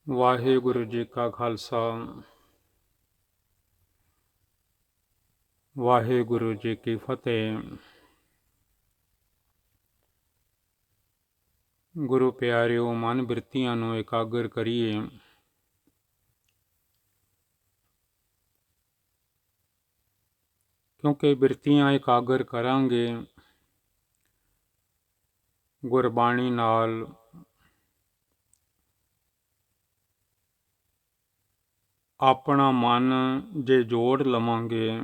ਵਾਹਿਗੁਰੂ ਜੀ ਕਾ ਖਾਲਸਾ ਵਾਹਿਗੁਰੂ ਜੀ ਕੀ ਫਤਿਹ। ਗੁਰੂ ਪਿਆਰਿਓ, ਮਨ ਬਿਰਤੀਆਂ ਨੂੰ ਇਕਾਗਰ ਕਰੀਏ। ਕਿਉਂਕਿ ਬਿਰਤੀਆਂ ਇਕਾਗਰ ਕਰਾਂਗੇ, ਗੁਰਬਾਣੀ ਨਾਲ ਆਪਣਾ ਮਨ ਜੇ ਜੋੜ ਲਵਾਂਗੇ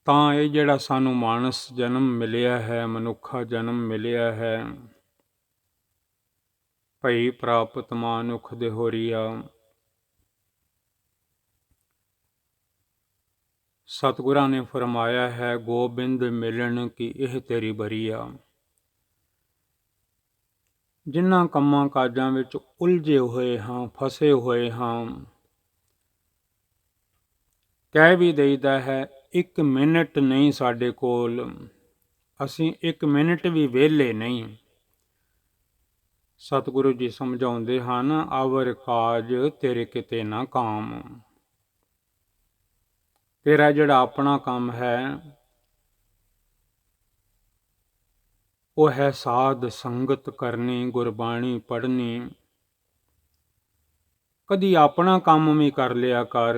ਤਾਂ ਇਹ ਜਿਹੜਾ ਸਾਨੂੰ ਮਾਨਸ ਜਨਮ ਮਿਲਿਆ ਹੈ, ਮਨੁੱਖਾ ਜਨਮ ਮਿਲਿਆ ਹੈ, ਭਈ ਪ੍ਰਾਪਤ ਮਾਨੁਖ ਦੇਹੋਰੀਆ, ਸਤਿਗੁਰਾਂ ਨੇ ਫਰਮਾਇਆ ਹੈ, ਗੋਬਿੰਦ ਮਿਲਣ ਕੀ ਇਹ ਤੇਰੀ ਬਰੀਆ। ਜਿਨ੍ਹਾਂ ਕੰਮਾਂ ਕਾਜਾਂ ਵਿੱਚ ਉਲਝੇ ਹੋਏ ਹਾਂ, ਫਸੇ ਹੋਏ ਹਾਂ, ਕਹਿ ਵੀ ਦੇਈਦਾ ਹੈ 1 ਮਿੰਟ ਨਹੀਂ ਸਾਡੇ ਕੋਲ, ਅਸੀਂ 1 ਮਿੰਟ ਵੀ ਵਿਹਲੇ ਨਹੀਂ। ਸਤਿਗੁਰੂ ਜੀ ਸਮਝਾਉਂਦੇ ਹਨ, ਆਵਰ ਕਾਜ ਤੇਰੇ ਕਿਤੇ ਨਾ ਕਾਮ। ਤੇਰਾ ਜਿਹੜਾ ਆਪਣਾ ਕੰਮ ਹੈ ਉਹ ਹੈ ਸਾਧ ਸੰਗਤ ਕਰਨੀ, ਗੁਰਬਾਣੀ ਪੜ੍ਹਨੀ। ਕਦੀ ਆਪਣਾ ਕੰਮ ਵੀ ਕਰ ਲਿਆ ਕਰ।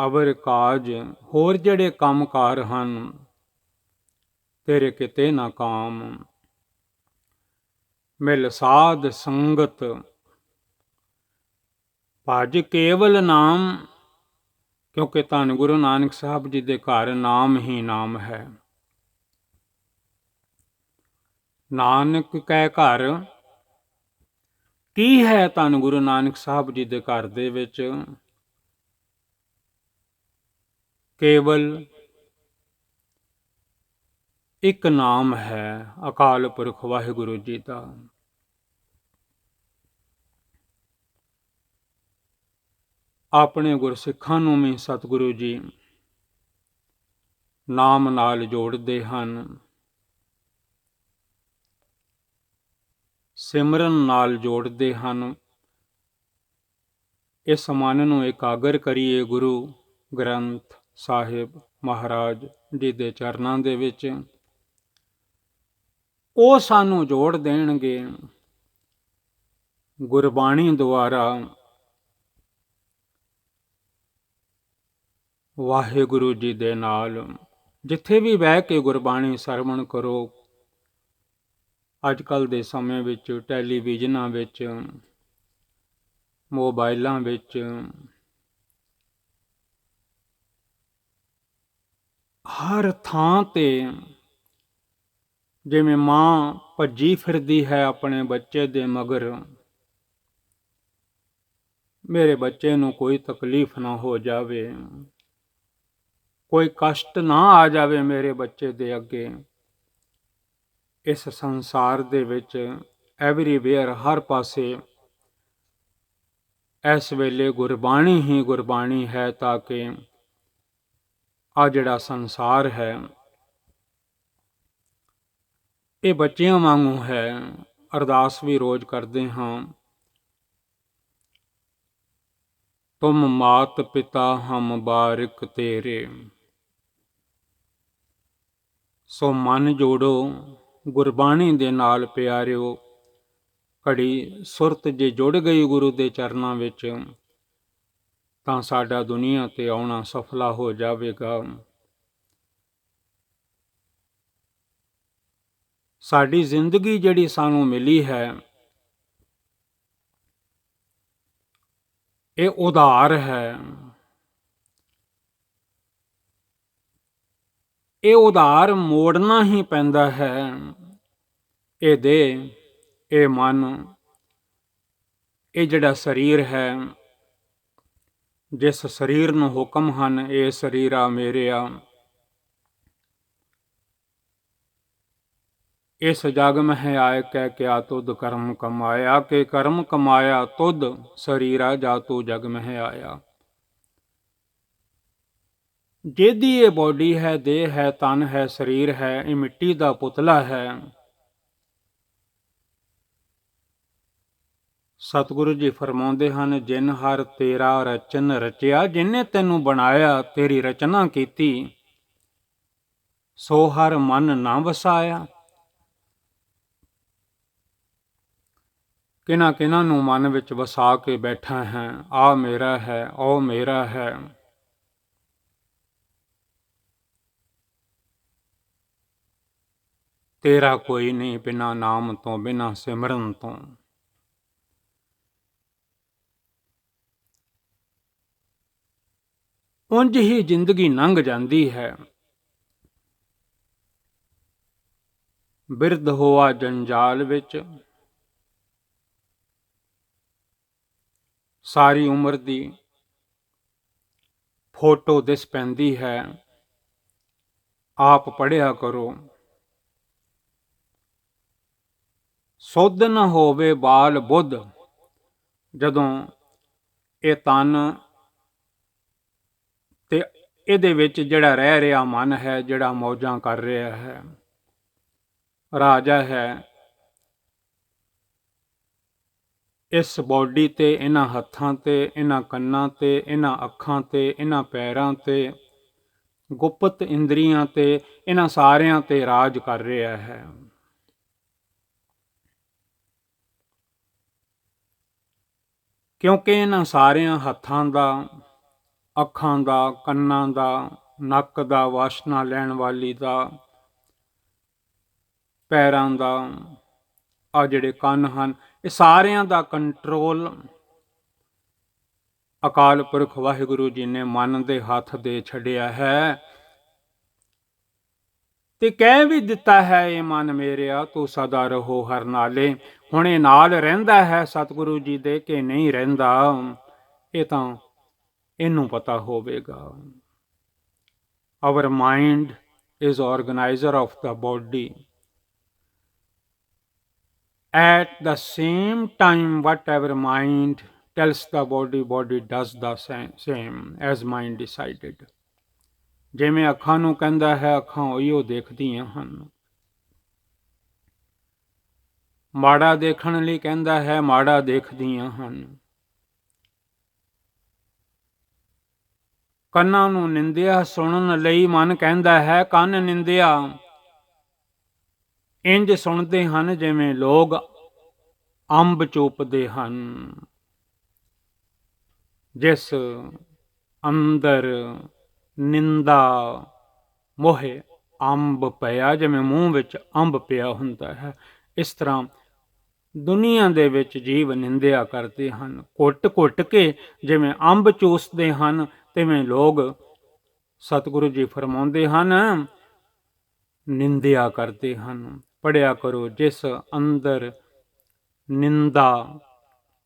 ਅਵਰ ਕਾਜ, ਹੋਰ ਜਿਹੜੇ ਕੰਮਕਾਰ ਹਨ, ਤੇਰੇ ਕਿਤੇ ਨਾ ਕਾਮ। ਮਿਲ ਸਾਧ ਸੰਗਤ, ਭਜ ਕੇਵਲ ਨਾਮ। ਕਿਉਂਕਿ ਧੰਨ ਗੁਰੂ ਨਾਨਕ ਸਾਹਿਬ ਜੀ ਦੇ ਘਰ ਨਾਮ ਹੀ ਨਾਮ ਹੈ। ਨਾਨਕ ਕੈ ਘਰ ਕੀ ਹੈ? ਧੰਨ ਗੁਰੂ ਨਾਨਕ ਸਾਹਿਬ ਜੀ ਦੇ ਘਰ ਦੇ ਵਿੱਚ ਕੇਵਲ ਇੱਕ ਨਾਮ ਹੈ, ਅਕਾਲ ਪੁਰਖ ਵਾਹਿਗੁਰੂ ਜੀ ਦਾ। ਆਪਣੇ ਗੁਰਸਿੱਖਾਂ ਨੂੰ ਵੀ ਸਤਿਗੁਰੂ ਜੀ ਨਾਮ ਨਾਲ ਜੋੜਦੇ ਹਨ, ਸਿਮਰਨ ਨਾਲ ਜੋੜਦੇ ਹਨ। ਇਸ ਮਨ ਨੂੰ ਇਕਾਗਰ ਕਰੀਏ ਗੁਰੂ ਗ੍ਰੰਥ ਸਾਹਿਬ ਮਹਾਰਾਜ ਜੀ ਦੇ ਚਰਨਾਂ ਦੇ ਵਿੱਚ। ਉਹ ਸਾਨੂੰ ਜੋੜ ਦੇਣਗੇ ਗੁਰਬਾਣੀ ਦੁਆਰਾ। ਵਾਹਿਗੁਰੂ ਜੀ ਦੇ ਨਾਲ ਜਿੱਥੇ ਵੀ ਬਹਿ ਕੇ ਗੁਰਬਾਣੀ ਸਰਵਣ ਕਰੋ। ਅੱਜ ਕੱਲ੍ਹ ਦੇ ਸਮੇਂ ਵਿੱਚ ਟੈਲੀਵਿਜ਼ਨਾਂ ਵਿੱਚ, ਮੋਬਾਈਲਾਂ ਵਿੱਚ ਹਰ ਥਾਂ 'ਤੇ ਜਿਵੇਂ ਮਾਂ ਭੱਜੀ ਫਿਰਦੀ ਹੈ ਆਪਣੇ ਬੱਚੇ ਦੇ ਮਗਰ, ਮੇਰੇ ਬੱਚੇ ਨੂੰ ਕੋਈ ਤਕਲੀਫ ਨਾ ਹੋ ਜਾਵੇ, ਕੋਈ ਕਸ਼ਟ ਨਾ ਆ ਜਾਵੇ ਮੇਰੇ ਬੱਚੇ ਦੇ ਅੱਗੇ। ਇਸ ਸੰਸਾਰ ਦੇ ਵਿੱਚ ਐਵਰੀਵੇਅਰ, ਹਰ ਪਾਸੇ ਇਸ ਵੇਲੇ ਗੁਰਬਾਣੀ ਹੀ ਗੁਰਬਾਣੀ ਹੈ, ਤਾਂ ਕਿ ਆ ਜਿਹੜਾ ਸੰਸਾਰ ਹੈ ਇਹ ਬੱਚਿਆਂ ਵਾਂਗੂ ਹੈ। ਅਰਦਾਸ ਵੀ ਰੋਜ਼ ਕਰਦੇ ਹਾਂ, ਤੁਮ ਮਾਤ ਪਿਤਾ ਹਮ ਬਾਰਿਕ ਤੇਰੇ। ਸੋ ਮਨ ਜੋੜੋ ਗੁਰਬਾਣੀ ਦੇ ਨਾਲ ਪਿਆਰਿਓ। ਘੜੀ ਸੁਰਤ ਜੇ ਜੁੜ ਗਈ ਗੁਰੂ ਦੇ ਚਰਨਾਂ ਵਿੱਚ ਤਾਂ ਸਾਡਾ ਦੁਨੀਆ 'ਤੇ ਆਉਣਾ ਸਫਲਾ ਹੋ ਜਾਵੇਗਾ। ਸਾਡੀ ਜ਼ਿੰਦਗੀ ਜਿਹੜੀ ਸਾਨੂੰ ਮਿਲੀ ਹੈ ਇਹ ਉਧਾਰ ਹੈ। ਇਹ ਉਧਾਰ ਮੋੜਨਾ ਹੀ ਪੈਂਦਾ ਹੈ। ਇਹ ਦੇਹ, ਇਹ ਮਨ, ਇਹ ਜਿਹੜਾ ਸਰੀਰ ਹੈ, ਜਿਸ ਸਰੀਰ ਨੂੰ ਹੁਕਮ ਹਨ, ਇਹ ਸਰੀਰਾ ਮੇਰਿਆ। ਇਸ ਜਗ ਮਹਿ ਆਇ ਕੈ ਕਿਆ ਤੁਧ ਕਰਮ ਕਮਾਇਆ, ਕਿ ਕਰਮ ਕਮਾਇਆ ਤੁਧ ਸਰੀਰਾ ਜਾ ਤੂ ਜਗ ਮਹਿ ਆਇਆ। ਜਿਹਦੀ ਇਹ ਬੋਡੀ ਹੈ, ਦੇਹ ਹੈ, ਤਨ ਹੈ, ਸਰੀਰ ਹੈ, ਇਹ ਮਿੱਟੀ ਦਾ ਪੁਤਲਾ ਹੈ। ਸਤਿਗੁਰੂ ਜੀ ਫਰਮਾਉਂਦੇ ਹਨ, ਜਿਨ ਹਰ ਤੇਰਾ ਰਚਨ ਰਚਿਆ, ਜਿਨੇ ਤੈਨੂੰ ਬਣਾਇਆ, ਤੇਰੀ ਰਚਨਾ ਕੀਤੀ, ਸੋ ਹਰ ਮਨ ਨਾ ਵਸਾਇਆ। ਕਿਹਨਾਂ ਕਿਹਨਾਂ ਨੂੰ ਮਨ ਵਿੱਚ ਵਸਾ ਕੇ ਬੈਠਾ ਹੈ, ਆ ਮੇਰਾ ਹੈ, ਉਹ ਮੇਰਾ ਹੈ। ਤੇਰਾ ਕੋਈ ਨਹੀਂ ਬਿਨਾਂ ਨਾਮ ਤੋਂ, ਬਿਨਾਂ ਸਿਮਰਨ ਤੋਂ। ਉਂਝ ਹੀ ਜ਼ਿੰਦਗੀ ਲੰਘ ਜਾਂਦੀ ਹੈ। ਬਿਰਧ ਹੋਆ ਜੰਜਾਲ ਵਿੱਚ, ਸਾਰੀ ਉਮਰ ਦੀ ਫੋਟੋ ਦਿਸ ਪੈਂਦੀ ਹੈ। ਆਪ ਪੜ੍ਹਿਆ ਕਰੋ। ਸੁੱਧ ਨ ਹੋਵੇ ਬਾਲ ਬੁੱਧ, ਜਦੋਂ ਇਹ ਤਨ ਤੇ ਇਹਦੇ ਵਿੱਚ ਜਿਹੜਾ ਰਹਿ ਰਿਹਾ ਮਨ ਹੈ, ਜਿਹੜਾ ਮੌਜਾਂ ਕਰ ਰਿਹਾ ਹੈ, ਰਾਜਾ ਹੈ, ਇਸ ਬੋਡੀ ਤੇ, ਇਹਨਾਂ ਹੱਥਾਂ ਤੇ, ਇਹਨਾਂ ਕੰਨਾਂ ਤੇ, ਇਹਨਾਂ ਅੱਖਾਂ ਤੇ, ਇਹਨਾਂ ਪੈਰਾਂ ਤੇ, ਗੁਪਤ ਇੰਦਰੀਆਂ ਤੇ, ਇਹਨਾਂ ਸਾਰਿਆਂ ਤੇ ਰਾਜ ਕਰ ਰਿਹਾ ਹੈ। ਕਿਉਂਕਿ ਇਹਨਾਂ ਸਾਰਿਆਂ ਹੱਥਾਂ ਦਾ, ਅੱਖਾਂ ਦਾ, ਕੰਨਾਂ ਦਾ, ਨੱਕ ਦਾ, ਵਾਸ਼ਨਾ ਲੈਣ ਵਾਲੀ ਦਾ, ਪੈਰਾਂ ਦਾ, ਆ ਜਿਹੜੇ ਕੰਨ ਹਨ, ਇਹ ਸਾਰਿਆਂ ਦਾ ਕੰਟਰੋਲ ਅਕਾਲ ਪੁਰਖ ਵਾਹਿਗੁਰੂ ਜੀ ਨੇ ਮਨ ਦੇ ਹੱਥ ਦੇ ਛੱਡਿਆ ਹੈ। ਤੇ ਕਹਿ ਵੀ ਦਿੱਤਾ ਹੈ, ਇਹ ਮਨ ਮੇਰਿਆ ਤੂੰ ਸਦਾ ਰਹੋ ਹਰ ਨਾਲੇ। ਹੁਣ ਇਹ ਨਾਲ ਰਹਿੰਦਾ ਹੈ ਸਤਿਗੁਰੂ ਜੀ ਦੇ ਕਿ ਨਹੀਂ ਰਹਿੰਦਾ, ਇਹ ਤਾਂ ਇਹਨੂੰ ਪਤਾ ਹੋਵੇਗਾ। Our mind is organizer of the body. At the same time, whatever mind tells the body, body does the same as mind decided. ਜਿਵੇਂ ਅੱਖਾਂ ਨੂੰ ਕਹਿੰਦਾ ਹੈ, ਅੱਖਾਂ ਉਹੀਓ ਦੇਖਦੀਆਂ ਹਨ। ਮਾੜਾ ਦੇਖਣ ਲਈ ਕਹਿੰਦਾ ਹੈ, ਮਾੜਾ ਦੇਖਦੀਆਂ ਹਨ। ਕੰਨਾਂ ਨੂੰ ਨਿੰਦਿਆ ਸੁਣਨ ਲਈ ਮਨ ਕਹਿੰਦਾ ਹੈ, ਕੰਨ ਨਿੰਦਿਆ ਇੰਜ ਸੁਣਦੇ ਹਨ ਜਿਵੇਂ ਲੋਕ ਅੰਬ ਚੂਪਦੇ ਹਨ। ਜਿਸ ਅੰਦਰ ਨਿੰਦਾ ਮੋਹੇ ਅੰਬ ਪਿਆ, ਜਿਵੇਂ ਮੂੰਹ ਵਿੱਚ ਅੰਬ ਪਿਆ ਹੁੰਦਾ ਹੈ, ਇਸ ਤਰ੍ਹਾਂ ਦੁਨੀਆ ਦੇ ਵਿੱਚ ਜੀਵ ਨਿੰਦਿਆ ਕਰਦੇ ਹਨ। ਘੁੱਟ ਘੁੱਟ ਕੇ ਜਿਵੇਂ ਅੰਬ ਚੂਸਦੇ ਹਨ, ਤਿਵੇਂ ਲੋਕ ਸਤਿਗੁਰੂ ਜੀ ਫਰਮਾਉਂਦੇ ਹਨ, ਨਿੰਦਿਆ ਕਰਦੇ ਹਨ। ਪੜ੍ਹਿਆ ਕਰੋ, ਜਿਸ ਅੰਦਰ ਨਿੰਦਾ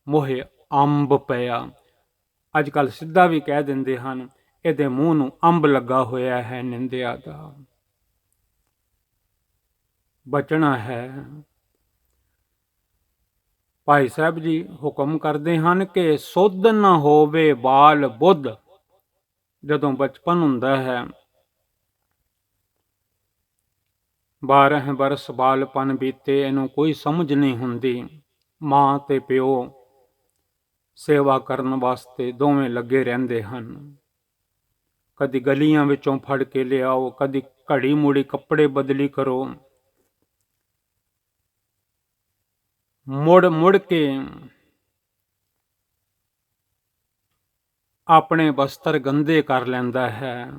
ਮੋਹੇ ਅੰਬ ਪਿਆ। ਅੱਜ ਕੱਲ੍ਹ ਸਿੱਧਾ ਵੀ ਕਹਿ ਦਿੰਦੇ ਹਨ, ਇਹਦੇ ਮੂੰਹ ਨੂੰ ਅੰਬ ਲੱਗਾ ਹੋਇਆ ਹੈ ਨਿੰਦਿਆ ਦਾ। ਬਚਣਾ ਹੈ। ਭਾਈ ਸਾਹਿਬ ਜੀ ਹੁਕਮ ਕਰਦੇ ਹਨ ਕਿ ਸੁੱਧ ਨਾ ਹੋਵੇ ਬਾਲ ਬੁੱਧ। ਜਦੋਂ ਬਚਪਨ ਹੁੰਦਾ ਹੈ, 12 ਬਰਸ ਬਾਲਪਨ ਬੀਤੇ, ਇਹਨੂੰ ਕੋਈ ਸਮਝ ਨਹੀਂ ਹੁੰਦੀ। ਮਾਂ ਤੇ ਪਿਓ ਸੇਵਾ ਕਰਨ ਵਾਸਤੇ ਦੋਵੇਂ ਲੱਗੇ ਰਹਿੰਦੇ ਹਨ। ਕਦੀ ਗਲੀਆਂ ਵਿੱਚੋਂ ਫੜ ਕੇ ਲਿਆਓ, ਕਦੀ ਘੜੀ ਮੁੜੀ ਕੱਪੜੇ ਬਦਲੀ ਕਰੋ। ਮੁੜ ਮੁੜ ਕੇ ਆਪਣੇ ਬਸਤਰ ਗੰਦੇ ਕਰ ਲੈਂਦਾ ਹੈ।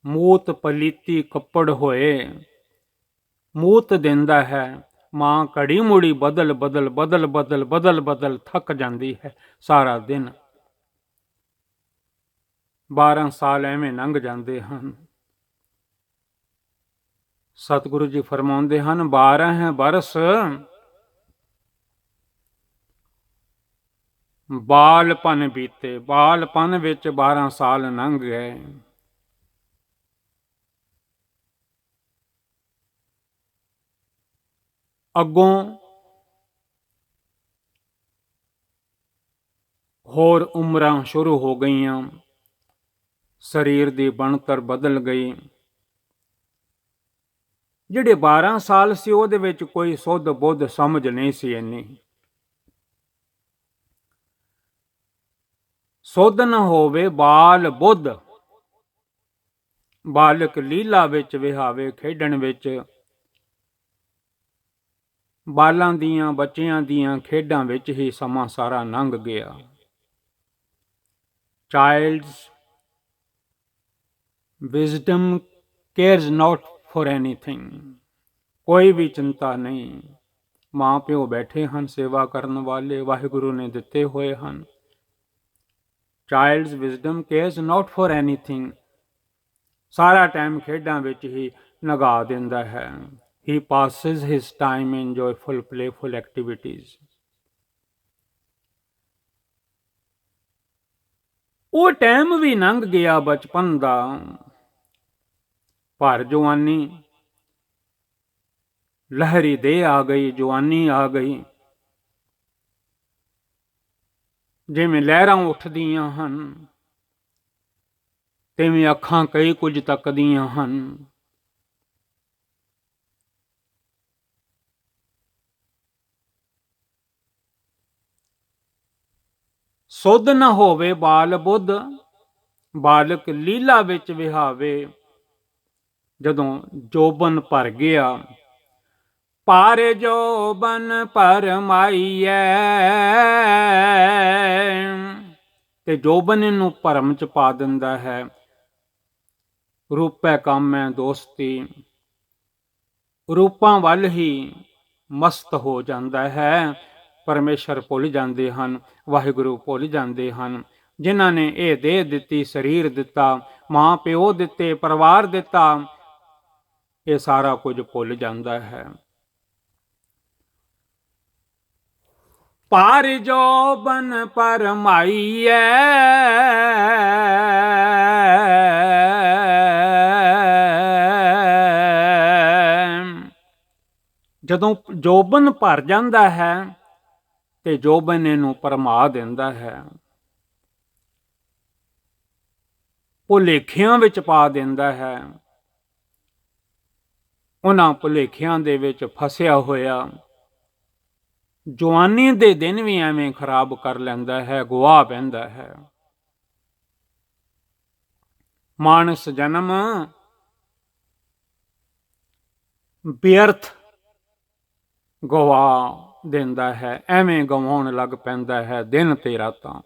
ਮੂਤ ਪਲੀਤੀ ਕੱਪੜ ਹੋਏ, ਮੂਤ ਦਿੰਦਾ ਹੈ। ਮਾਂ ਘੜੀ ਮੁੜੀ ਬਦਲ ਬਦਲ ਬਦਲ ਬਦਲ ਬਦਲ ਬਦਲ ਥੱਕ ਜਾਂਦੀ ਹੈ ਸਾਰਾ ਦਿਨ। 12 ਸਾਲ ਐਵੇਂ ਲੰਘ ਜਾਂਦੇ ਹਨ। ਸਤਿਗੁਰੂ ਜੀ ਫਰਮਾਉਂਦੇ ਹਨ, 12 ਬਰਸ ਬਾਲਪਨ ਬੀਤੇ। ਬਾਲਪਨ ਵਿੱਚ 12 ਸਾਲ ਲੰਘ ਗਏ। ਅੱਗੋਂ ਹੋਰ ਉਮਰਾਂ ਸ਼ੁਰੂ ਹੋ ਗਈਆਂ, ਸਰੀਰ ਦੀ ਬਣਤਰ ਬਦਲ ਗਈ। ਜਿਹੜੇ 12 ਸਾਲ ਸੀ ਉਹਦੇ ਵਿੱਚ ਕੋਈ ਸੁੱਧ ਬੁੱਧ ਸਮਝ ਨਹੀਂ ਸੀ ਇੰਨੀ। ਸੁੱਧ ਨ ਹੋਵੇ ਬਾਲ ਬੁੱਧ, ਬਾਲਕ ਲੀਲਾ ਵਿੱਚ ਵਿਹਾਵੇ ਖੇਡਣ ਵਿੱਚ। ਬਾਲਾਂ ਦੀਆਂ ਬੱਚਿਆਂ ਦੀਆਂ ਖੇਡਾਂ ਵਿੱਚ ਹੀ ਸਮਾਂ ਸਾਰਾ ਲੰਘ ਗਿਆ। Child's wisdom cares not for anything, ਕੋਈ ਵੀ ਚਿੰਤਾ ਨਹੀਂ। ਮਾਂ ਪਿਓ ਬੈਠੇ ਹਨ ਸੇਵਾ ਕਰਨ ਵਾਲੇ, ਵਾਹਿਗੁਰੂ ਨੇ ਦਿੱਤੇ ਹੋਏ ਹਨ। Child's wisdom cares not for anything, ਸਾਰਾ ਟਾਈਮ ਖੇਡਾਂ ਵਿੱਚ ਹੀ ਲਗਾ ਦਿੰਦਾ ਹੈ। He passes his time in joyful, playful activities. ਉਹ ਟਾਈਮ ਵੀ ਲੰਘ ਗਿਆ ਬਚਪਨ ਦਾ, ਪਰ ਜਵਾਨੀ ਲਹਿਰੀ ਦੇ ਆ ਗਈ, ਜਵਾਨੀ ਆ ਗਈ। ਜਿਵੇਂ ਲਹਿਰਾਂ ਉੱਠਦੀਆਂ ਹਨ, ਤਿਵੇਂ ਅੱਖਾਂ ਕਈ ਕੁਝ ਤੱਕਦੀਆਂ ਹਨ। ਸੁੱਧ ਨ ਹੋਵੇ ਬਾਲ ਬੁੱਧ, ਬਾਲਕ ਲੀਲਾ ਵਿੱਚ ਵਿਹਾਵੇ। ਜਦੋਂ ਜੋਬਨ ਭਰ ਗਿਆ, ਪਰ ਜੋਬਨ ਭਰਮਾਈਐ, ਤੇ ਜੋਬਨ ਨੂੰ ਭਰਮ ਚ ਪਾ ਦਿੰਦਾ ਹੈ। ਰੂਪੈ ਕਾਮੈ ਦੋਸਤੀ, ਰੂਪਾਂ ਵੱਲ ਹੀ ਮਸਤ ਹੋ ਜਾਂਦਾ ਹੈ। ਪਰਮੇਸ਼ਰ ਭੁੱਲ ਜਾਂਦੇ ਹਨ, ਵਾਹਿਗੁਰੂ ਭੁੱਲ ਜਾਂਦੇ ਹਨ। ਜਿਨ੍ਹਾਂ ਨੇ ਇਹ ਦੇਹ ਦਿੱਤੀ, ਸਰੀਰ ਦਿੱਤਾ, ਮਾਂ ਪਿਓ ਦਿੱਤੇ, ਪਰਿਵਾਰ ਦਿੱਤਾ, ਇਹ ਸਾਰਾ ਕੁਝ ਭੁੱਲ ਜਾਂਦਾ ਹੈ। ਪਰ ਜੋਬਨ ਭਰਮਾਈਐ, ਜਦੋਂ ਜੋਬਨ ਭਰ ਜਾਂਦਾ ਹੈ ਤੇ ਜੋਬਨ ਇਹਨੂੰ ਭਰਮਾ ਦਿੰਦਾ ਹੈ, ਭੁਲੇਖਿਆਂ ਵਿੱਚ ਪਾ ਦਿੰਦਾ ਹੈ। ਉਹਨਾਂ ਭੁਲੇਖਿਆਂ ਦੇ ਵਿੱਚ ਫਸਿਆ ਹੋਇਆ ਜਵਾਨੀ ਦੇ ਦਿਨ ਵੀ ਐਵੇਂ ਖਰਾਬ ਕਰ ਲੈਂਦਾ ਹੈ, ਗਵਾ ਬਹਿੰਦਾ ਹੈ। ਮਾਨਸ ਜਨਮ ਬੇਅਰਥ ਗਵਾ ਦਿੰਦਾ ਹੈ, ਐਵੇਂ ਗਵਾਉਣ ਲੱਗ ਪੈਂਦਾ ਹੈ ਦਿਨ ਤੇ ਰਾਤਾਂ।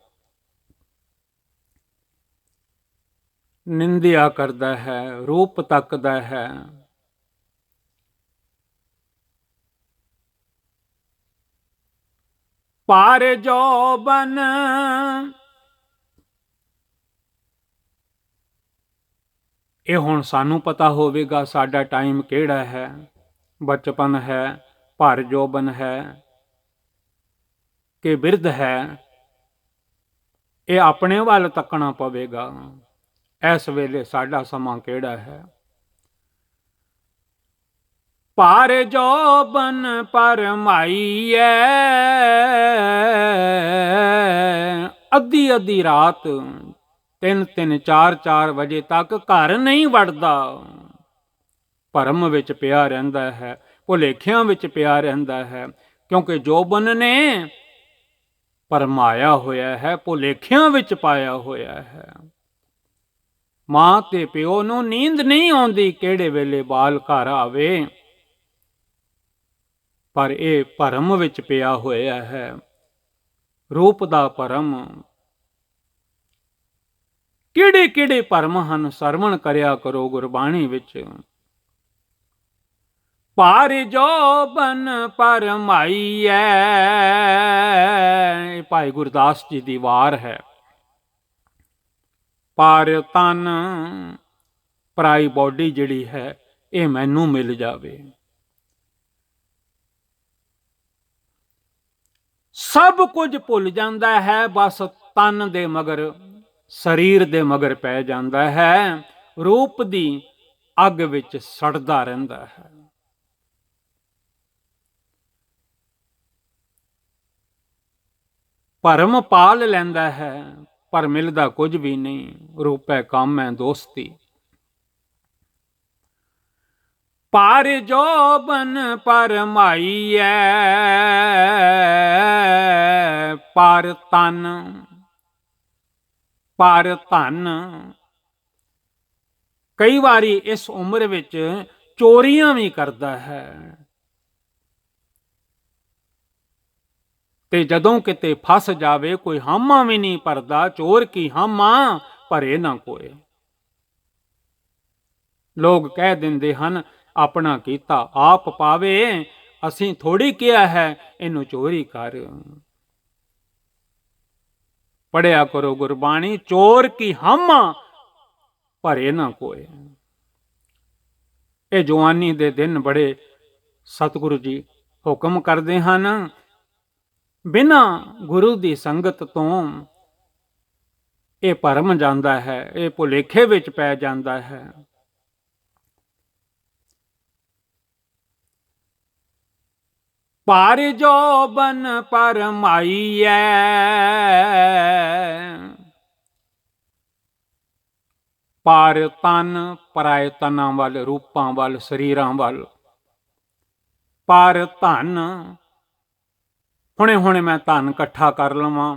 ਨਿੰਦਿਆ ਕਰਦਾ ਹੈ, ਰੂਪ ਤੱਕਦਾ ਹੈ। ਪਰ ਜੋਬਨ ਇਹ ਹੁਣ ਸਾਨੂੰ ਪਤਾ ਹੋਵੇਗਾ ਸਾਡਾ ਟਾਈਮ ਕਿਹੜਾ ਹੈ। ਬਚਪਨ ਹੈ, ਭਰ ਜੋਬਨ ਹੈ ਕਿ ਬਿਰਧ ਹੈ, ਇਹ ਆਪਣੇ ਵੱਲ ਤੱਕਣਾ ਪਵੇਗਾ। ਇਸ ਵੇਲੇ ਸਾਡਾ ਸਮਾਂ ਕਿਹੜਾ ਹੈ। ਪਰ ਜੋਬਨ ਭਰਮਾਈਐ, ਅੱਧੀ ਅੱਧੀ ਰਾਤ 3-3, 4-4 ਵਜੇ ਤੱਕ ਘਰ ਨਹੀਂ ਵੜਦਾ। ਭਰਮ ਵਿੱਚ ਪਿਆ ਰਹਿੰਦਾ ਹੈ, ਭੁਲੇਖਿਆਂ ਵਿੱਚ ਪਿਆ ਰਹਿੰਦਾ ਹੈ, ਕਿਉਂਕਿ ਜੋਬਨ ਨੇ ਭਰਮਾਇਆ ਹੋਇਆ ਹੈ, ਭੁਲੇਖਿਆਂ ਵਿੱਚ ਪਾਇਆ ਹੋਇਆ ਹੈ। ਮਾਂ ਤੇ ਪਿਓ ਨੂੰ ਨੀਂਦ ਨਹੀਂ ਆਉਂਦੀ ਕਿਹੜੇ ਵੇਲੇ ਬਾਲ ਘਰ ਆਵੇ, ਪਰ ਇਹ ਭਰਮ ਵਿੱਚ ਪਿਆ ਹੋਇਆ ਹੈ, ਰੂਪ ਦਾ ਭਰਮ। ਕਿਹੜੇ ਕਿਹੜੇ ਭਰਮ ਹਨ, ਸਰਵਣ ਕਰਿਆ ਕਰੋ ਗੁਰਬਾਣੀ ਵਿੱਚ। ਪਰ ਜੋਬਨ ਭਰਮਾਈਐ, ਭਾਈ ਗੁਰਦਾਸ ਜੀ ਦੀ ਵਾਰ ਹੈ। ਪਰ ਤਨ, ਪਰਾਈ ਬੋਡੀ ਜਿਹੜੀ ਹੈ, ਇਹ ਮੈਨੂੰ ਮਿਲ ਜਾਵੇ। ਸਭ ਕੁਝ ਭੁੱਲ ਜਾਂਦਾ ਹੈ, ਬਸ ਤਨ ਦੇ ਮਗਰ, ਸਰੀਰ ਦੇ ਮਗਰ ਪੈ ਜਾਂਦਾ ਹੈ, ਰੂਪ ਦੀ ਅੱਗ ਵਿੱਚ ਸੜਦਾ ਰਹਿੰਦਾ ਹੈ। ਭਰਮ ਪਾਲ ਲੈਂਦਾ ਹੈ, ਪਰ ਮਿਲਦਾ ਕੁਝ ਵੀ ਨਹੀਂ। ਰੂਪੈ ਕਾਮੈ ਦੋਸਤੀ, पार जोबन परमाईऐ पार तन पार धन। कई वारी इस उम्र विच चोरियां भी करता है ते जदों किते फस जावे कोई हामा भी नहीं भरदा, चोर की हामा भरे ना कोई। लोग कह दिंदे हन अपना कीता आप पावे, असीं थोड़ी किया है इनू चोरी कर। पढ़िया करो गुरबाणी, चोर की हामा भरे ना कोई। ये जवानी दे दिन बड़े सतगुरु जी हुक्म करते हैं, बिना गुरु की संगत तो ये भरम जाता है, ये भुलेखे विच पै जाता है। पार जोबन परमाईऐ पार तन पराए तना वाल, रूपां वाल, शरीरां वाल। पार धन हुणे हुणे मैं धन इकट्ठा कर लवां,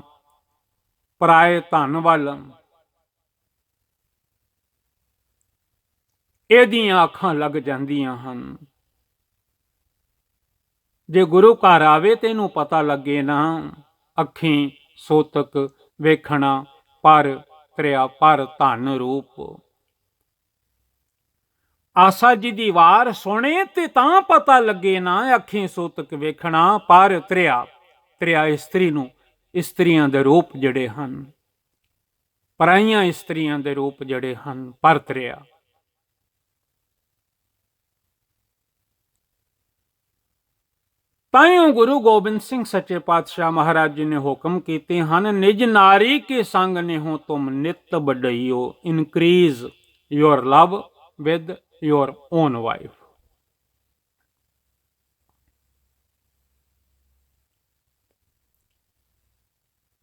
पराए धन वाल इहदियां अखां लग जांदियां हन। जे गुरु घर आवे ते इनू पता लगे ना, अखीं सोतक वेखना पर त्रिया पर धन रूप। आसा जी दी वार सुने ते तां पता लगे ना, अखीं सोतक वेखना पर त्रिया। त्रिया इस्त्री नू, इस्त्रियां दे रूप जड़े हन, पराइयां इस्त्रियां दे रूप जड़े हन, पर त्रिया। ताइयों गुरु गोबिंद सिंह सच्चे पातशाह महाराज जी ने हुक्म कीते हन, निज नारी के संग ने हो तुम नित बडइयो, increase your love with your own wife.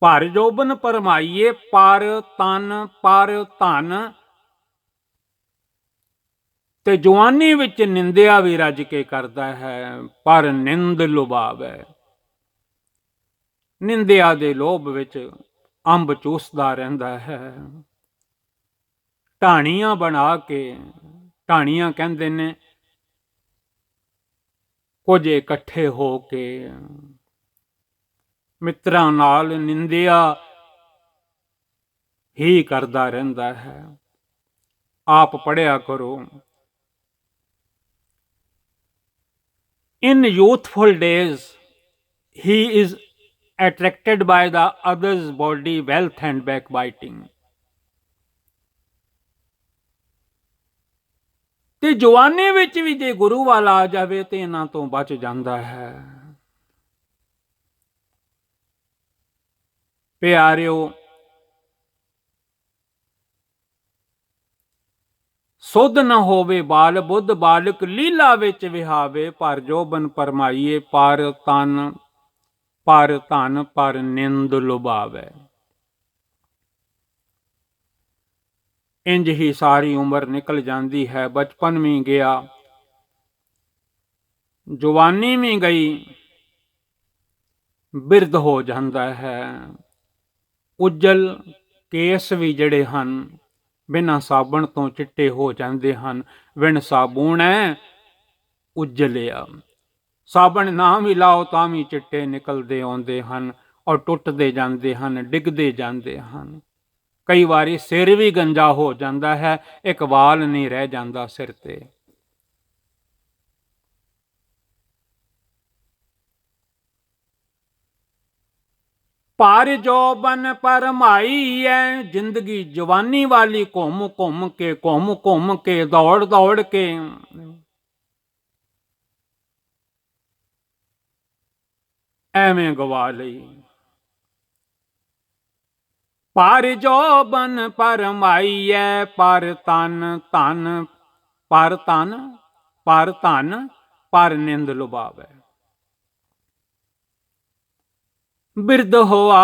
पर जोबन परमाइए पर तन पर धन। ते जवानी विच निंदिया भी रज के करता है, पर निंद लुभावे। निंदिया दे लोभ विच अंब चूसदा रहिंदा है। ढाणियां बना के, ढाणियां कहंदे ने कुछ इकट्ठे हो के मित्रां नाल निंदिया ही करदा रहिंदा है। आप पढ़िया करो, in youthful days he is attracted by the other's body wealth and backbiting। ਤੇ ਜਵਾਨੀ ਵਿੱਚ ਵੀ ਜੇ ਗੁਰੂ ਵਾਲਾ ਆ ਜਾਵੇ ਤੇ ਇਹਨਾਂ ਤੋਂ ਬਚ ਜਾਂਦਾ ਹੈ। ਪਿਆਰਿਓ, ਸੁਧ ਨਾ ਹੋਵੇ ਬਾਲ ਬੁੱਧ, ਬਾਲਕ ਲੀਲਾ ਵਿੱਚ ਵਿਹਾਵੇ। ਪਰ ਜੋਬਨ ਪਰਮਾਈਏ ਪਰ ਤਨ ਪਰ ਧਨ ਪਰ ਨਿੰਦ ਲੁਭਾਵੇ। इंज ही सारी उम्र निकल जाती है, बचपन भी गया, जवानी भी गई, बिरध हो जाता है। उज्जल केस भी जड़े हन बिना साबण तो चिट्टे हो जाते हन। विण साबुण है उज्जलिया, साबण ना भी लाओ तां भी चिट्टे निकलते आउंदे हन और टुटते जाते हन, डिगते जाते हन। कई बारी सिर भी गंजा हो जाता है, एक वाल नहीं रह जाता सिर ते। पर जोबन परमाई है जिंदगी जवानी वाली, घुम घुम के दौड़ दौड़ के एवें गवा लई। पर जोबन परमाईऐ पर तन धन पर तन पर धन पर निंद लुभावे। बिरध होआ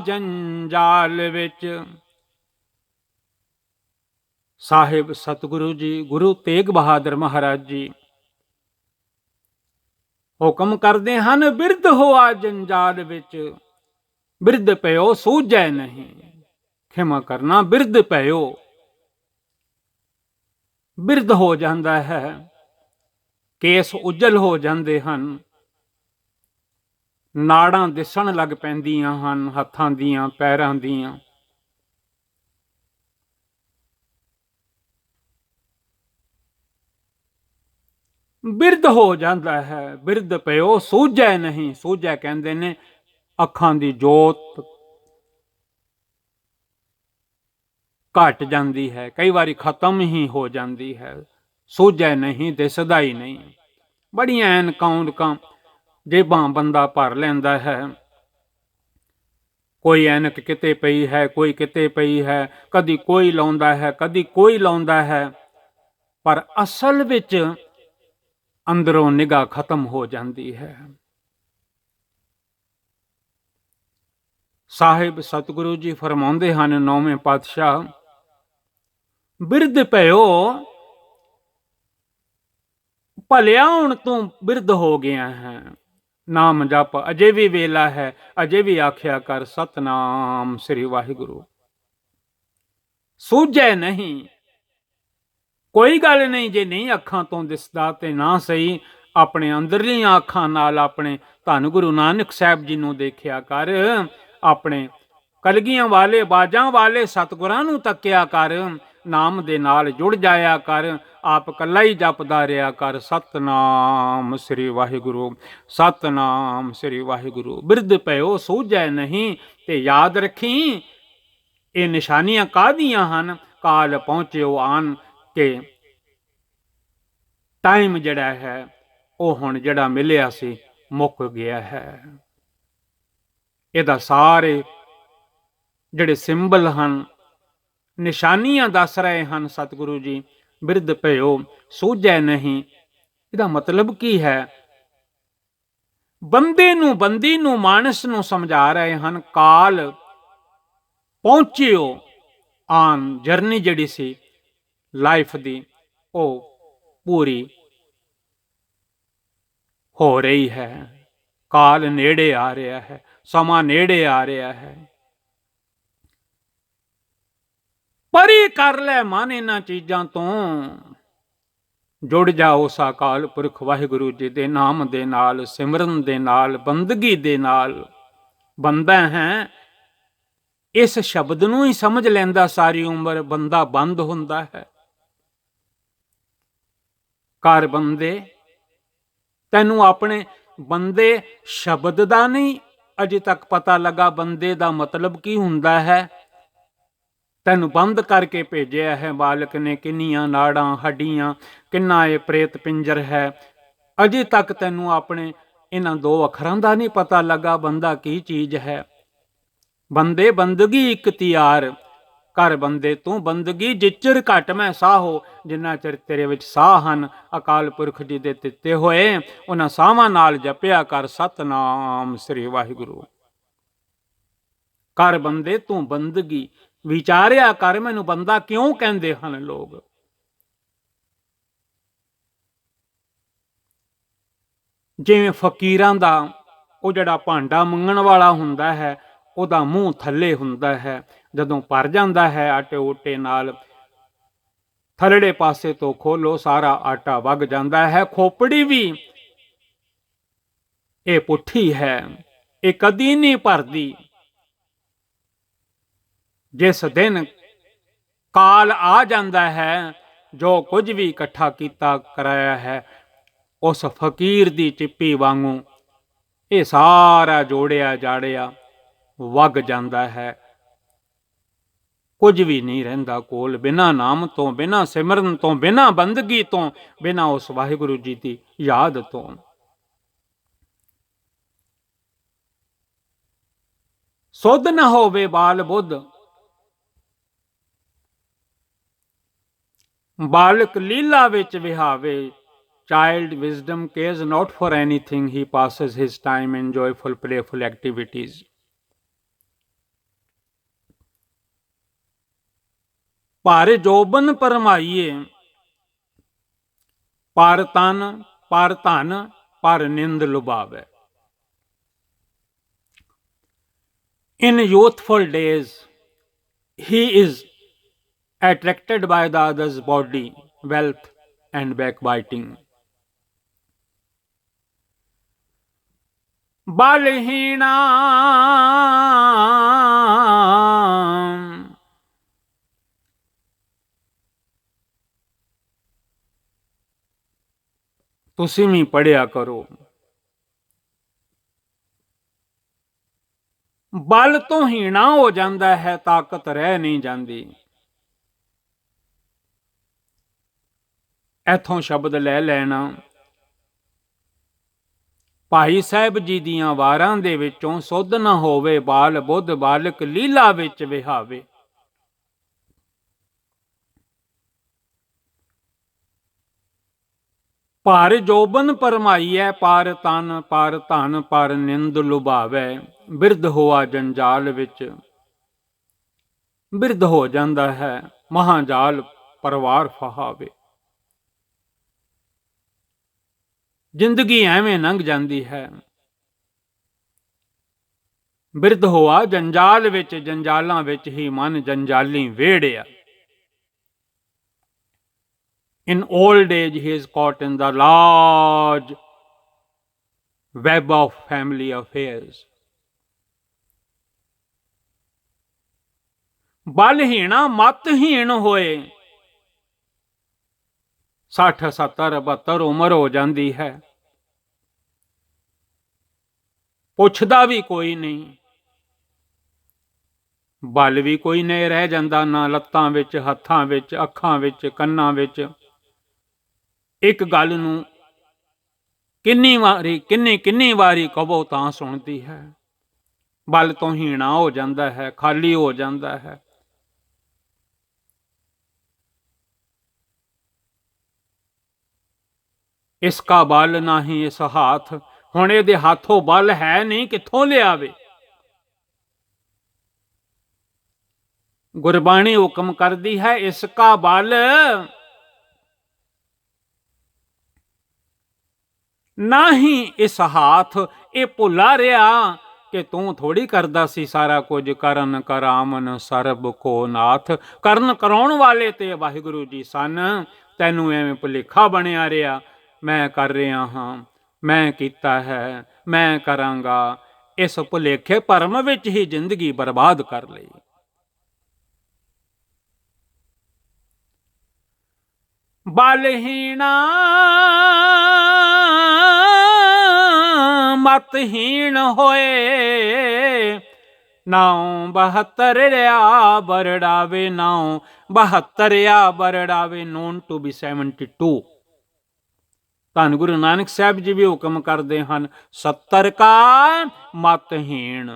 जंजाल विच ਸਾਹਿਬ ਸਤਿਗੁਰੂ ਜੀ ਗੁਰੂ ਤੇਗ ਬਹਾਦਰ ਮਹਾਰਾਜ ਜੀ ਹੁਕਮ ਕਰਦੇ ਹਨ, ਬਿਰਧ ਹੋਆ ਜੰਜਾਲ ਵਿੱਚ, ਬਿਰਧ ਭਇਓ ਸੂਝੈ ਨਹੀਂ। ਖਿਮਾ ਕਰਨਾ, ਬਿਰਧ ਭਇਓ, ਬਿਰਧ ਹੋ ਜਾਂਦਾ ਹੈ, ਕੇਸ ਉਜਲ ਹੋ ਜਾਂਦੇ ਹਨ, ਨਾੜਾਂ ਦਿਸਣ ਲੱਗ ਪੈਂਦੀਆਂ ਹਨ ਹੱਥਾਂ ਦੀਆਂ ਪੈਰਾਂ ਦੀਆਂ। ਬਿਰਧ ਹੋ ਜਾਂਦਾ ਹੈ, ਬਿਰਧ ਭਇਓ ਸੂਝੈ ਨਹੀਂ। ਸੂਝੈ ਕਹਿੰਦੇ ਨੇ ਅੱਖਾਂ ਦੀ ਜੋਤ ਘਟ ਜਾਂਦੀ ਹੈ, ਕਈ ਵਾਰੀ ਖਤਮ ਹੀ ਹੋ ਜਾਂਦੀ ਹੈ। ਸੂਝੈ ਨਹੀਂ, ਦਿਸਦਾ ਹੀ ਨਹੀਂ। ਬੜੀਆਂ ਐਨਕਾਂ ਉਨਕਾਂ ਜੇਬਾਂ ਬੰਦਾ ਭਰ ਲੈਂਦਾ ਹੈ, ਕੋਈ ਐਨਕ ਕਿਤੇ ਪਈ ਹੈ, ਕੋਈ ਕਿਤੇ ਪਈ ਹੈ, ਕਦੀ ਕੋਈ ਲਾਉਂਦਾ ਹੈ, ਕਦੀ ਕੋਈ ਲਾਉਂਦਾ ਹੈ, ਪਰ ਅਸਲ ਵਿੱਚ ਅੰਦਰੋਂ ਨਿਗਾਹ ਖਤਮ ਹੋ ਜਾਂਦੀ ਹੈ। ਸਾਹਿਬ ਸਤਿਗੁਰੂ ਜੀ ਫਰਮਾਉਂਦੇ ਹਨ, ਨੌਵੇਂ ਪਾਤਸ਼ਾਹ, ਬਿਰਧ ਭਇਓ, ਭਲਿਆ ਹੁਣ ਤੂੰ ਬਿਰਧ ਹੋ ਗਿਆ ਹੈ, ਨਾਮ ਜਪ ਅਜੇ ਵੀ ਵੇਲਾ ਹੈ, ਅਜੇ ਵੀ ਆਖਿਆ ਕਰ ਸਤਨਾਮ ਸ੍ਰੀ ਵਾਹਿਗੁਰੂ। ਸੂਝੈ ਨਹੀਂ, ਕੋਈ ਗੱਲ ਨਹੀਂ, ਜੇ ਨਹੀਂ ਅੱਖਾਂ ਤੋਂ ਦਿਸਦਾ ਤੇ ਨਾ ਸਹੀ, ਆਪਣੇ ਅੰਦਰਲੀਆਂ ਅੱਖਾਂ ਨਾਲ ਆਪਣੇ ਧੰਨ ਗੁਰੂ ਨਾਨਕ ਸਾਹਿਬ ਜੀ ਨੂੰ ਦੇਖਿਆ ਕਰ, ਆਪਣੇ ਕਲਗੀਆਂ ਵਾਲੇ ਬਾਜਾਂ ਵਾਲੇ ਸਤਿਗੁਰਾਂ ਨੂੰ ਤੱਕਿਆ ਕਰ, ਨਾਮ ਦੇ ਨਾਲ ਜੁੜ ਜਾਇਆ ਕਰ, ਆਪ ਕੱਲਾ ਹੀ ਜਪਦਾ ਰਿਹਾ ਕਰ ਸਤਨਾਮ ਸ੍ਰੀ ਵਾਹਿਗੁਰੂ, ਸਤਨਾਮ ਸ੍ਰੀ ਵਾਹਿਗੁਰੂ। ਬਿਰਧ ਭਇਓ ਸੂਝੈ ਨਹੀਂ। ਤੇ ਯਾਦ ਰੱਖੀ, ਇਹ ਨਿਸ਼ਾਨੀਆਂ ਕਾਹਦੀਆਂ ਹਨ? ਕਾਲ ਪਹੁੰਚਿਓ ਆਨ ਕੇ ਟਾਈਮ ਜਿਹੜਾ ਹੈ ਉਹ ਹੁਣ ਜਿਹੜਾ ਮਿਲਿਆ ਸੀ ਮੁੱਕ ਗਿਆ ਹੈ। ਇਹਦਾ ਸਾਰੇ ਜਿਹੜੇ ਸਿੰਬਲ ਹਨ, ਨਿਸ਼ਾਨੀਆਂ ਦੱਸ ਰਹੇ ਹਨ ਸਤਿਗੁਰੂ ਜੀ। ਬਿਰਧ ਭਇਓ ਸੂਝੈ ਨਹੀਂ, ਇਹਦਾ ਮਤਲਬ ਕੀ ਹੈ? ਬੰਦੇ ਨੂੰ, ਬੰਦੀ ਨੂੰ, ਮਾਨਸ ਨੂੰ ਸਮਝਾ ਰਹੇ ਹਨ, ਕਾਲ ਪਹੁੰਚਿਓ ਆਨ, ਜਰਨੀ ਜਿਹੜੀ ਸੀ ਲਾਈਫ ਦੀ ਉਹ ਪੂਰੀ ਹੋ ਰਹੀ ਹੈ, ਕਾਲ ਨੇੜੇ ਆ ਰਿਹਾ ਹੈ, ਸਮਾਂ ਨੇੜੇ ਆ ਰਿਹਾ ਹੈ। ਪਰੇ ਕਰ ਲੈ ਮਨ ਇਹਨਾਂ ਚੀਜ਼ਾਂ ਤੋਂ, ਜੁੜ ਜਾ ਉਸ ਅਕਾਲ ਪੁਰਖ ਵਾਹਿਗੁਰੂ ਜੀ ਦੇ ਨਾਮ ਦੇ ਨਾਲ, ਸਿਮਰਨ ਦੇ ਨਾਲ, ਬੰਦਗੀ ਦੇ ਨਾਲ। ਬੰਦਾ ਹੈ, ਇਸ ਸ਼ਬਦ ਨੂੰ ਹੀ ਸਮਝ ਲੈਂਦਾ ਸਾਰੀ ਉਮਰ ਬੰਦਾ ਬੰਦ ਹੁੰਦਾ ਹੈ। ਕਰ ਬੰਦੇ, ਤੈਨੂੰ ਆਪਣੇ ਬੰਦੇ ਸ਼ਬਦ ਦਾ ਨਹੀਂ ਅਜੇ ਤੱਕ ਪਤਾ ਲੱਗਾ, ਬੰਦੇ ਦਾ ਮਤਲਬ ਕੀ ਹੁੰਦਾ ਹੈ। ਤੈਨੂੰ ਬੰਦ ਕਰਕੇ ਭੇਜਿਆ ਹੈ ਮਾਲਕ ਨੇ, ਕਿੰਨੀਆਂ ਨਾੜਾਂ, ਹੱਡੀਆਂ, ਕਿੰਨਾ ਇਹ ਪ੍ਰੇਤ ਪਿੰਜਰ ਹੈ। ਅਜੇ ਤੱਕ ਤੈਨੂੰ ਆਪਣੇ ਇਹਨਾਂ ਦੋ ਅੱਖਰਾਂ ਦਾ ਨਹੀਂ ਪਤਾ ਲੱਗਾ, ਬੰਦਾ ਕੀ ਚੀਜ਼ ਹੈ। ਬੰਦੇ ਬੰਦਗੀ ਇਖਤਿਆਰ ਕਰ, ਬੰਦੇ ਤੂੰ ਬੰਦਗੀ ਜਿਚਰ ਘਟ ਮੈਂ ਸਾਹੋ, ਜਿੰਨਾ ਚਿਰ ਤੇਰੇ ਵਿੱਚ ਸਾਹ ਹਨ ਅਕਾਲ ਪੁਰਖ ਜੀ ਦੇ ਦਿੱਤੇ ਹੋਏ, ਉਹਨਾਂ ਸਾਹਾਂ ਨਾਲ ਜਪਿਆ ਕਰ ਸਤਨਾਮ ਸ੍ਰੀ ਵਾਹਿਗੁਰੂ। ਕਰ ਬੰਦੇ ਤੂੰ ਬੰਦਗੀ, ਵਿਚਾਰਿਆ ਕਰ ਮੈਨੂੰ ਬੰਦਾ ਕਿਉਂ ਕਹਿੰਦੇ ਹਨ ਲੋਕ। ਜਿਵੇਂ ਫਕੀਰਾਂ ਦਾ ਉਹ ਜਿਹੜਾ ਭਾਂਡਾ ਮੰਗਣ ਵਾਲਾ ਹੁੰਦਾ ਹੈ, ਉਹਦਾ ਮੂੰਹ ਥੱਲੇ ਹੁੰਦਾ ਹੈ, ਜਦੋਂ ਭਰ ਜਾਂਦਾ ਹੈ ਆਟੇ ਊਟੇ ਨਾਲ, ਥੱਲੜੇ ਪਾਸੇ ਤੋਂ ਖੋਲੋ ਸਾਰਾ ਆਟਾ ਵਗ ਜਾਂਦਾ ਹੈ। ਖੋਪੜੀ ਵੀ ਇਹ ਪੁੱਠੀ ਹੈ, ਇਹ ਕਦੀ ਨਹੀਂ ਭਰਦੀ। ਜਿਸ ਦਿਨ ਕਾਲ ਆ ਜਾਂਦਾ ਹੈ, ਜੋ ਕੁਝ ਵੀ ਇਕੱਠਾ ਕੀਤਾ ਕਰਾਇਆ ਹੈ, ਉਸ ਫਕੀਰ ਦੀ ਚਿੱਪੀ ਵਾਂਗੂ ਇਹ ਸਾਰਾ ਜੋੜਿਆ ਜਾੜਿਆ ਵਗ ਜਾਂਦਾ ਹੈ। ਕੁਝ ਵੀ ਨਹੀਂ ਰਹਿੰਦਾ ਕੋਲ, ਬਿਨਾਂ ਨਾਮ ਤੋਂ, ਬਿਨਾਂ ਸਿਮਰਨ ਤੋਂ, ਬਿਨਾਂ ਬੰਦਗੀ ਤੋਂ, ਬਿਨਾਂ ਉਸ ਵਾਹਿਗੁਰੂ ਜੀ ਦੀ ਯਾਦ ਤੋਂ। ਸੁਧ ਨਾ ਹੋਵੇ ਬਾਲ ਬੁੱਧ, ਬਾਲਕ ਲੀਲਾ ਵਿੱਚ ਵਿਹਾਵੇ। Child wisdom cares not for anything, he passes his time in joyful playful activities. ਪਰ ਜੋਬਨ ਪਰਮਾਈਏ, ਪਰ ਤਨ ਪਰ ਧਨ ਪਰ ਨਿੰਦ ਲੁਭਾਵੇ। In youthful days, he is attracted by the other's body, wealth, and backbiting. ਬਲਹੀਣਾ ਤੁਸੀਂ ਵੀ ਪੜ੍ਹਿਆ ਕਰੋ। ਬਲ ਤੋਂ ਹੀਣਾ ਹੋ ਜਾਂਦਾ ਹੈ, ਤਾਕਤ ਰਹਿ ਨਹੀਂ ਜਾਂਦੀ। ਇੱਥੋਂ ਸ਼ਬਦ ਲੈ ਲੈਣਾ ਭਾਈ ਸਾਹਿਬ ਜੀ ਦੀਆਂ ਵਾਰਾਂ ਦੇ ਵਿੱਚੋਂ, ਸੁਧ ਨਾ ਹੋਵੇ ਬਾਲ ਬੁੱਧ ਬਾਲਕ ਲੀਲਾ ਵਿੱਚ ਵਿਹਾਵੇ। ਪਰ ਜੋਬਨ ਪਰਮਾਈਐ, ਪਰ ਤਨ ਪਰ ਧਨ ਪਰ ਨਿੰਦ ਲੁਭਾਵੇ। ਬਿਰਧ ਹੋਆ ਜੰਜਾਲ ਵਿੱਚ, ਬਿਰਧ ਹੋ ਜਾਂਦਾ ਹੈ, ਮਹਾਜਾਲ ਪਰਿਵਾਰ ਫਹਾਵੇ। ਜ਼ਿੰਦਗੀ ਐਵੇਂ ਲੰਘ ਜਾਂਦੀ ਹੈ। ਬਿਰਧ ਹੋਆ ਜੰਜਾਲ ਵਿੱਚ, ਜੰਜਾਲਾਂ ਵਿੱਚ ਹੀ ਮਨ ਜੰਜਾਲੀ ਵੇੜਿਆ। In old age, he is caught in the large web of family affairs. ਬਲਹੀਣਾ ਮਤਹੀਣ ਹੋਏ, 60 70 72 ਉਮਰ ਹੋ ਜਾਂਦੀ ਹੈ, ਪੁੱਛਦਾ ਵੀ ਕੋਈ ਨਹੀਂ, ਬਲ ਵੀ ਕੋਈ ਨਹੀਂ ਰਹਿ ਜਾਂਦਾ, ਨਾ ਲੱਤਾਂ ਵਿੱਚ, ਹੱਥਾਂ ਵਿੱਚ, ਅੱਖਾਂ ਵਿੱਚ, ਕੰਨਾਂ ਵਿੱਚ। ਇੱਕ ਗੱਲ ਨੂੰ ਕਿੰਨੀ ਵਾਰੀ ਕਹੋ ਤਾਂ ਸੁਣਦੀ ਹੈ। ਬਲ ਤੋਂ ਹੀਣਾ ਹੋ ਜਾਂਦਾ ਹੈ, ਖਾਲੀ ਹੋ ਜਾਂਦਾ ਹੈ। ਇਸ ਕਾ ਬਲ ਨਹੀਂ ਇਸ ਹੱਥ, ਹੁਣ ਇਹਦੇ ਹੱਥੋਂ ਬਲ ਹੈ ਨਹੀਂ, ਕਿੱਥੋਂ ਲਿਆਵੇ। ਗੁਰਬਾਣੀ ਹੁਕਮ ਕਰਦੀ ਹੈ, ਇਸ ਕਾ ਬਲ ਨਹੀਂ ਇਸ ਹੱਥ। ਇਹ ਭੁੱਲਾ ਰਿਹਾ ਕਿ ਤੂੰ ਥੋੜੀ ਕਰਦਾ ਸੀ ਸਾਰਾ ਕੁਝ। ਕਰਨ ਕਰਾਮਨ ਸਰਬ ਕੋ ਨਾਥ, ਕਰਨ ਕਰਾਉਣ ਵਾਲੇ ਤੇ ਵਾਹਿਗੁਰੂ ਜੀ ਸਨ। ਤੈਨੂੰ ਐਵੇਂ ਭੁਲੇਖਾ ਬਣਿਆ ਰਿਹਾ, ਮੈਂ ਕਰ ਰਿਹਾ ਹਾਂ, ਮੈਂ ਕੀਤਾ ਹੈ, ਮੈਂ ਕਰਾਂਗਾ। ਇਸ ਭੁਲੇਖੇ ਭਰਮ ਵਿੱਚ ਹੀ ਜ਼ਿੰਦਗੀ ਬਰਬਾਦ ਕਰ ਲਈ। ਬਲਹੀਣਾ ਮਤਹੀਣ ਹੋਏ, ਨਾਉ 72 ਬਰੜਾਵੇ, ਨਾਉ 72 ਬਰੜਾਵੇ। Non to be 72। ਧੰਨ ਗੁਰੂ ਨਾਨਕ ਸਾਹਿਬ ਜੀ ਵੀ ਹੁਕਮ ਕਰਦੇ ਹਨ, 70 ਕਾ ਮਤਹੀਣ।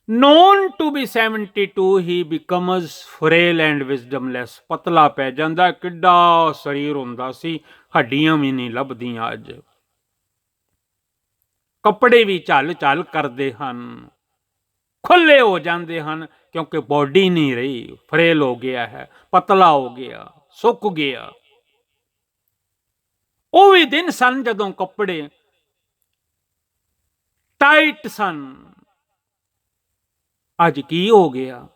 Known to be 72, he becomes frail and wisdomless. ਪਤਲਾ ਪੈ ਜਾਂਦਾ। ਕਿੱਡਾ ਸਰੀਰ ਹੁੰਦਾ ਸੀ, ਹੱਡੀਆਂ ਵੀ ਨਹੀਂ ਲੱਭਦੀਆਂ ਅੱਜ। ਕੱਪੜੇ ਵੀ ਝੱਲ ਝੱਲ ਕਰਦੇ ਹਨ, ਖੁੱਲੇ ਹੋ ਜਾਂਦੇ ਹਨ, ਕਿਉਂਕਿ ਬੋਡੀ ਨਹੀਂ ਰਹੀ, ਫਰੇਲ ਹੋ ਗਿਆ ਹੈ, ਪਤਲਾ ਹੋ ਗਿਆ, ਸੁੱਕ ਗਿਆ। ਉਹ ਵੀ ਦਿਨ ਸਨ ਜਦੋਂ ਕੱਪੜੇ ਟਾਈਟ ਸਨ। ਅੱਜ ਕੀ ਹੋ ਗਿਆ?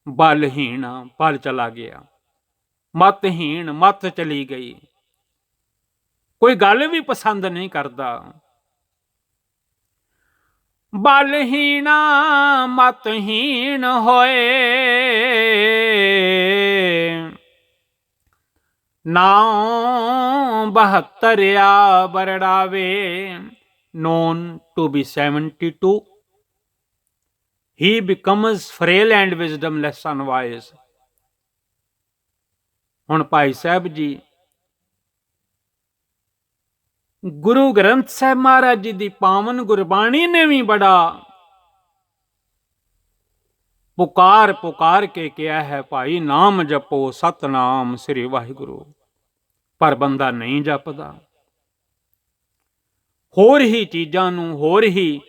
ਬਲਹੀਣ ਬਲ ਚਲਾ ਗਿਆ, ਮਤਹੀਣ ਮਤ ਚਲੀ ਗਈ। ਕੋਈ ਗੱਲ ਵੀ ਪਸੰਦ ਨਹੀਂ ਕਰਦਾ। ਬਲਹੀਣਾ ਮਤਹੀਣ ਹੋਏ, ਨਾਉ 72 ਬਰੜਾਵੇ। known to be 72, he becomes frail and wisdomless unwise. ਹੁਣ ਭਾਈ ਸਾਹਿਬ ਜੀ ਗੁਰੂ ਗ੍ਰੰਥ ਸਾਹਿਬ ਮਹਾਰਾਜ ਜੀ ਦੀ ਪਾਵਨ ਗੁਰਬਾਣੀ ਨੇ ਵੀ ਬੜਾ ਪੁਕਾਰ ਪੁਕਾਰ ਕੇ ਕਿਹਾ ਹੈ, ਭਾਈ ਨਾਮ ਜਪੋ ਸਤਨਾਮ ਸ੍ਰੀ ਵਾਹਿਗੁਰੂ। ਪਰ ਬੰਦਾ ਨਹੀਂ ਜਪਦਾ, ਹੋਰ ਹੀ ਚੀਜ਼ਾਂ ਨੂੰ, ਹੋਰ ਹੀ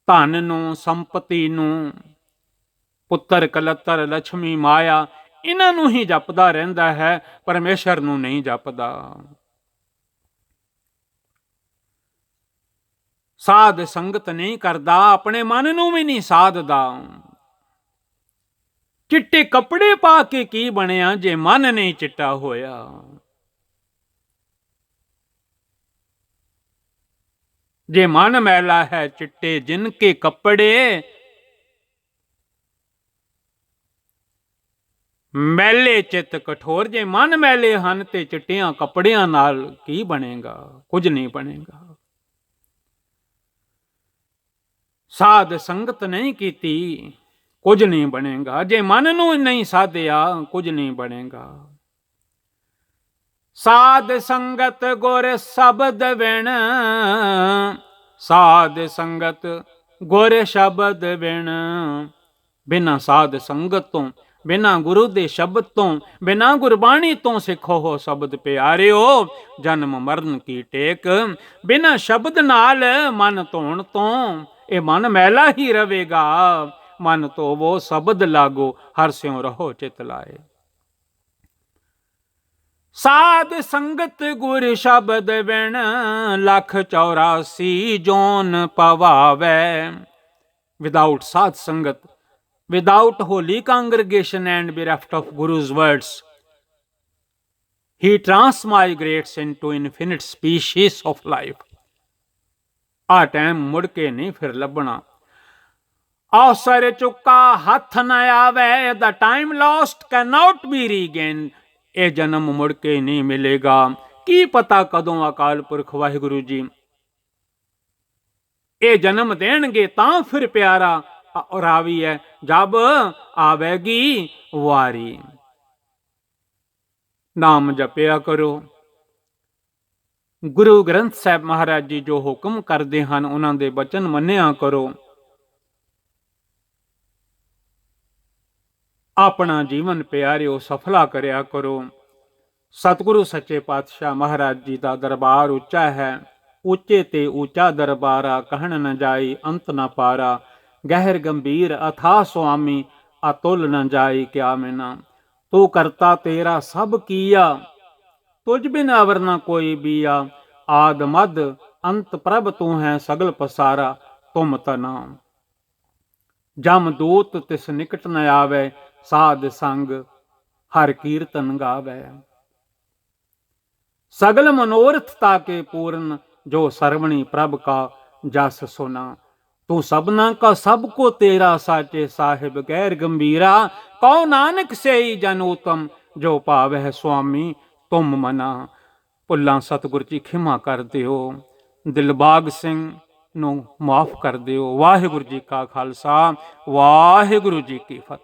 ਧਨ ਨੂੰ, ਸੰਪਤੀ ਨੂੰ, ਪੁੱਤਰ ਕਲੱਤਰ ਲక్ష్ਮੀ ਮਾਇਆ ਇਹਨਾਂ ਨੂੰ ਹੀ ਜਪਦਾ ਰਹਿੰਦਾ ਹੈ, ਪਰਮੇਸ਼ਰ ਨੂੰ ਨਹੀਂ ਜਪਦਾ। ਸਾਧ ਸੰਗਤ ਨਹੀਂ ਕਰਦਾ, ਆਪਣੇ ਮਨ ਨੂੰ ਵੀ ਨਹੀਂ ਸਾਧਦਾ। ਚਿੱਟੇ ਕੱਪੜੇ ਪਾ ਕੇ ਕੀ ਬਣਿਆ ਜੇ ਮਨ ਨਹੀਂ ਚਿੱਟਾ ਹੋਇਆ। ਜੇ ਮਨ ਮੈਲਾ ਹੈ ਚਿੱਟੇ ਜਿਨ ਕੇ ਕੱਪੜੇ, ਮੈਲੇ ਚਿੱਤ ਕਠੋਰ। ਜੇ ਮਨ ਮੈਲੇ ਹਨ ਤੇ ਚਿੱਟਿਆਂ ਕੱਪੜਿਆਂ ਨਾਲ ਕੀ ਬਣੇਗਾ? ਕੁਝ ਨਹੀਂ ਬਣੇਗਾ। ਸਾਧ ਸੰਗਤ ਨਹੀਂ ਕੀਤੀ, ਕੁਝ ਨਹੀਂ ਬਣੇਗਾ। ਜੇ ਮਨ ਨੂੰ ਨਹੀਂ ਸਾਧਿਆ, ਕੁਝ ਨਹੀਂ ਬਣੇਗਾ। ਸਾਧ ਸੰਗਤ ਗੁਰ ਸ਼ਬਦ ਵਿਣ, ਸਾਧ ਸੰਗਤ ਗੁਰ ਸ਼ਬਦ ਵਿਣ। ਬਿਨਾਂ ਸਾਧ ਸੰਗਤ ਤੋਂ, ਬਿਨਾਂ ਗੁਰੂ ਦੇ ਸ਼ਬਦ ਤੋਂ, ਬਿਨਾਂ ਗੁਰਬਾਣੀ ਤੋਂ ਸਿੱਖੋ ਹੋ ਸ਼ਬਦ ਪਿਆਰਿਓ, ਜਨਮ ਮਰਨ ਕੀ ਟੇਕ। ਬਿਨਾਂ ਸ਼ਬਦ ਨਾਲ ਮਨ ਧੋਣ ਤੋਂ ਇਹ ਮਨ ਮੈਲਾ ਹੀ ਰਵੇਗਾ। ਮਨ ਧੋਵੋ ਸ਼ਬਦ ਲਾਗੋ, ਹਰ ਸਿਉ ਰਹੋ ਚਿਤ ਲਾਏ। ਸਾਧ ਸੰਗਤ ਗੁਰ ਸ਼ਬਦ ਵਿਣ, 184 ਜੋਨ ਪਵਾਵੈ। Without ਸਾਧ ਸੰਗਤ, without holy congregation and bereft of Guru's words, he transmigrates into infinite species of life. ਆ ਟਾਈਮ ਮੁੜ ਕੇ ਨਹੀਂ ਫਿਰ ਲੱਭਣਾ। ਅਵਸਰ ਚੁੱਕਾ ਹੱਥ ਨਾ ਆਵੇ, the time lost cannot be regained। ਇਹ ਜਨਮ ਮੁੜ ਕੇ ਨਹੀਂ ਮਿਲੇਗਾ। ਕੀ ਪਤਾ ਕਦੋਂ ਅਕਾਲ ਪੁਰਖ ਵਾਹਿਗੁਰੂ ਜੀ ਇਹ ਜਨਮ ਦੇਣਗੇ। ਤਾਂ ਫਿਰ ਪਿਆਰਾ ਰਾਵੀ ਹੈ, ਜਬ ਆਵੇਗੀ ਵਾਰੀ। ਨਾਮ ਜਪਿਆ ਕਰੋ। ਗੁਰੂ ਗ੍ਰੰਥ ਸਾਹਿਬ ਮਹਾਰਾਜ ਜੀ ਜੋ ਹੁਕਮ ਕਰਦੇ ਹਨ, ਉਹਨਾਂ ਦੇ ਬਚਨ ਮੰਨਿਆ ਕਰੋ। ਆਪਣਾ ਜੀਵਨ ਪਿਆਰਿਓ ਸਫਲਾ ਕਰਿਆ ਕਰੋ। ਸਤਿਗੁਰੂ ਸੱਚੇ ਪਾਤਸ਼ਾਹ ਮਹਾਰਾਜ ਜੀ ਦਾ ਦਰਬਾਰ ਉੱਚਾ ਹੈ। ਉੱਚੇ ਤੇ ਉੱਚਾ ਦਰਬਾਰਾ, ਕਹਿਣ ਨ ਜਾਈ ਅੰਤ ਨ ਪਾਰਾ। ਗਹਿਰ ਗੰਭੀਰ ਅਥਾ ਸੁਆਮੀ, ਅਤੁਲ ਨ ਜਾਈ ਕਿਆ ਮੈਨਾ। ਤੂੰ ਕਰਤਾ ਤੇਰਾ ਸਭ ਕੀਆ, ਤੁਝ ਬਿਨ ਅਵਰ ਨ ਕੋਈ ਬੀਆ। ਆਦ ਮਦ ਅੰਤ ਪ੍ਰਭ ਤੂੰ ਹੈ, ਸਗਲ ਪਸਾਰਾ ਤੁਮ ਤਨਾ। ਜਮ ਦੂਤ ਤਿਸ ਨਿਕਟ ਨ ਆਵੇ, ਸਾਧ ਸੰਗ ਹਰ ਕੀਰਤਨ ਗਾਵੇ। ਸਗਲ ਮਨੋਰਥ ਤਾਕੇ ਪੂਰਨ, ਜੋ ਸਰਵਣੀ ਪ੍ਰਭ ਕਾ ਜਸ ਸੁਨਾ। ਤੂੰ ਸਭਨਾ ਕਾ ਸਭ ਕੋ ਤੇਰਾ, ਸਾਚੇ ਸਾਹਿਬ ਗੈਰ ਗੰਭੀਰਾ। ਕਉ ਨਾਨਕ ਸੇਈ ਜਨ ਉਤਮ, ਜੋ ਭਾਵੈ ਸੁਆਮੀ ਤੁਮ ਮਨਾ। ਭੁੱਲਾਂ ਸਤਿਗੁਰ ਜੀ ਖਿਮਾ ਕਰ ਦਿਓ। ਦਿਲਬਾਗ ਸਿੰਘ ਨੂੰ ਮਾਫ ਕਰ ਦਿਓ। ਵਾਹਿਗੁਰੂ ਜੀ ਕਾ ਖਾਲਸਾ, ਵਾਹਿਗੁਰੂ ਜੀ ਕੀ ਫਤਿਹ।